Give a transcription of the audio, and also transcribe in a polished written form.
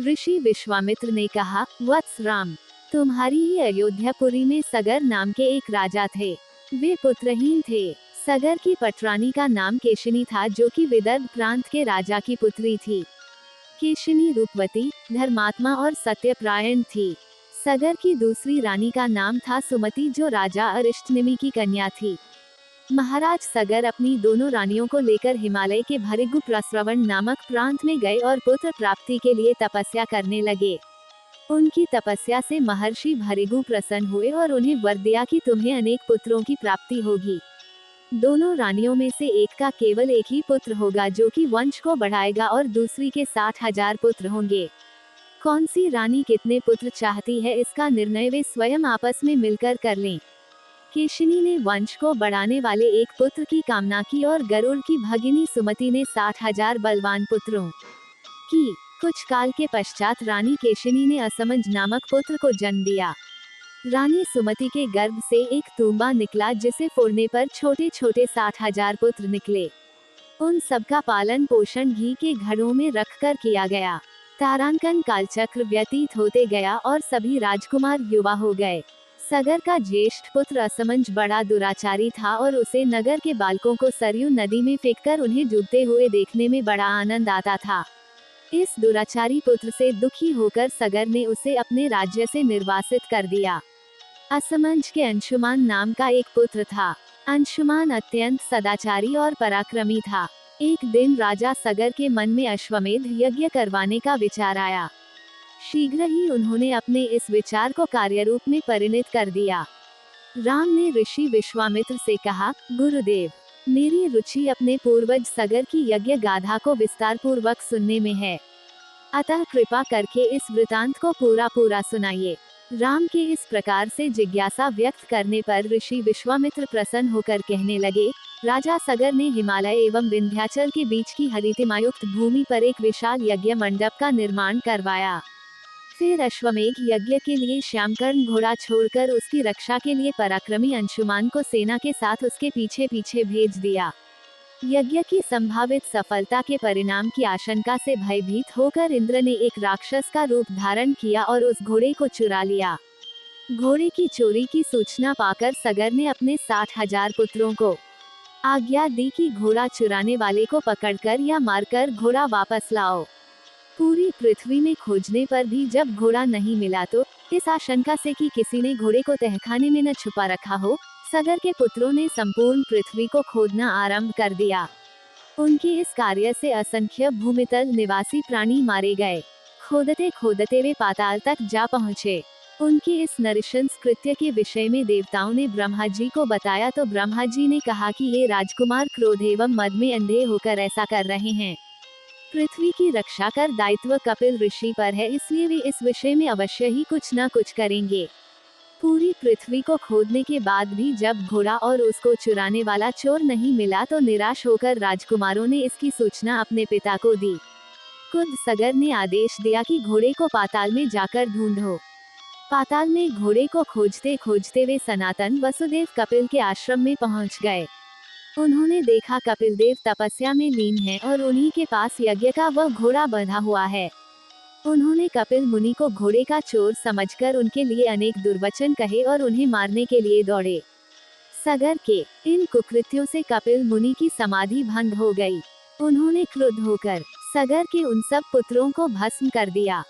ऋषि विश्वामित्र ने कहा, वत्स राम, तुम्हारी ही अयोध्यापुरी में सगर नाम के एक राजा थे। वे पुत्रहीन थे। सगर की पटरानी का नाम केशिनी था, जो कि विदर्भ प्रांत के राजा की पुत्री थी। केशिनी रूपवती, धर्मात्मा और सत्यपरायण थी। सगर की दूसरी रानी का नाम था सुमति, जो राजा अरिष्टनेमि की कन्या थी। महाराज सगर अपनी दोनों रानियों को लेकर हिमालय के भृगु प्रस्रवण नामक प्रांत में गए और पुत्र प्राप्ति के लिए तपस्या करने लगे। उनकी तपस्या से महर्षि भृगु प्रसन्न हुए और उन्हें वर दिया कि तुम्हें अनेक पुत्रों की प्राप्ति होगी। दोनों रानियों में से एक का केवल एक ही पुत्र होगा, जो कि वंश को बढ़ाएगा, और दूसरी के 60,000 पुत्र होंगे। कौन सी रानी कितने पुत्र चाहती है, इसका निर्णय वे स्वयं आपस में मिलकर कर लें। केशिनी ने वंश को बढ़ाने वाले एक पुत्र की कामना की और गरुड़ की भगिनी सुमति ने 60,000 बलवान पुत्रों की। कुछ काल के पश्चात रानी केशिनी ने असमंज नामक पुत्र को जन्म दिया। रानी सुमति के गर्भ से एक तूंबा निकला, जिसे फोड़ने पर छोटे छोटे 60,000 पुत्र निकले। उन सबका पालन पोषण घी के घड़ों में रखकर किया गया। तारांकन कालचक्र व्यतीत होते गया और सभी राजकुमार युवा हो गए। सगर का ज्येष्ठ पुत्र असमंज बड़ा दुराचारी था और उसे नगर के बालकों को सरयू नदी में फेंककर उन्हें डूबते हुए देखने में बड़ा आनंद आता था। इस दुराचारी पुत्र से दुखी होकर सगर ने उसे अपने राज्य से निर्वासित कर दिया। असमंज के अंशुमान नाम का एक पुत्र था। अंशुमान अत्यंत सदाचारी और पराक्रमी था। एक दिन राजा सगर के मन में अश्वमेध यज्ञ करवाने का विचार आया। शीघ्र ही उन्होंने अपने इस विचार को कार्यरूप में परिणत कर दिया। राम ने ऋषि विश्वामित्र से कहा, गुरुदेव, मेरी रुचि अपने पूर्वज सगर की यज्ञ गाथा को विस्तार पूर्वक सुनने में है। अतः कृपा करके इस वृतांत को पूरा सुनाइए। राम के इस प्रकार से जिज्ञासा व्यक्त करने पर ऋषि विश्वामित्र प्रसन्न होकर कहने लगे, राजा सगर ने हिमालय एवं विंध्याचल के बीच की हरितिमायुक्त भूमि पर एक विशाल यज्ञ मंडप का निर्माण करवाया। फिर अश्वमेध यज्ञ के लिए श्यामकर्ण घोड़ा छोड़कर उसकी रक्षा के लिए पराक्रमी अंशुमान को सेना के साथ उसके पीछे पीछे भेज दिया। यज्ञ की संभावित सफलता के परिणाम की आशंका से भयभीत होकर इंद्र ने एक राक्षस का रूप धारण किया और उस घोड़े को चुरा लिया। घोड़े की चोरी की सूचना पाकर सगर ने अपने 60,000 पुत्रों को आज्ञा दी कि घोड़ा चुराने वाले को पकड़कर या मारकर घोड़ा वापस लाओ। पूरी पृथ्वी में खोजने पर भी जब घोड़ा नहीं मिला तो इस आशंका से कि किसी ने घोड़े को तहखाने में न छुपा रखा हो, सगर के पुत्रों ने संपूर्ण पृथ्वी को खोदना आरंभ कर दिया। उनके इस कार्य से असंख्य भूमितल निवासी प्राणी मारे गए। खोदते खोदते वे पाताल तक जा पहुँचे। उनके इस नृशंस कृत्य के विषय में देवताओं ने ब्रह्मा जी को बताया तो ब्रह्मा जी ने कहा कि ये राजकुमार क्रोध एवं मद में अंधे होकर ऐसा कर रहे हैं। पृथ्वी की रक्षा कर दायित्व कपिल ऋषि पर है, इसलिए वे इस विषय में अवश्य ही कुछ न कुछ करेंगे। पूरी पृथ्वी को खोदने के बाद भी जब घोड़ा और उसको चुराने वाला चोर नहीं मिला तो निराश होकर राजकुमारों ने इसकी सूचना अपने पिता को दी। खुद सगर ने आदेश दिया कि घोड़े को पाताल में जाकर ढूंढो। पाताल में घोड़े को खोजते खोजते वे सनातन वसुदेव कपिल के आश्रम में पहुंच गए। उन्होंने देखा कपिल देव तपस्या में लीन हैं और उन्हीं के पास यज्ञ का वह घोड़ा बंधा हुआ है। उन्होंने कपिल मुनि को घोड़े का चोर समझकर उनके लिए अनेक दुर्वचन कहे और उन्हें मारने के लिए दौड़े। सगर के इन कुकृत्यों से कपिल मुनि की समाधि भंग हो गई। उन्होंने क्रुद्ध होकर सगर के उन सब पुत्रों को भस्म कर दिया।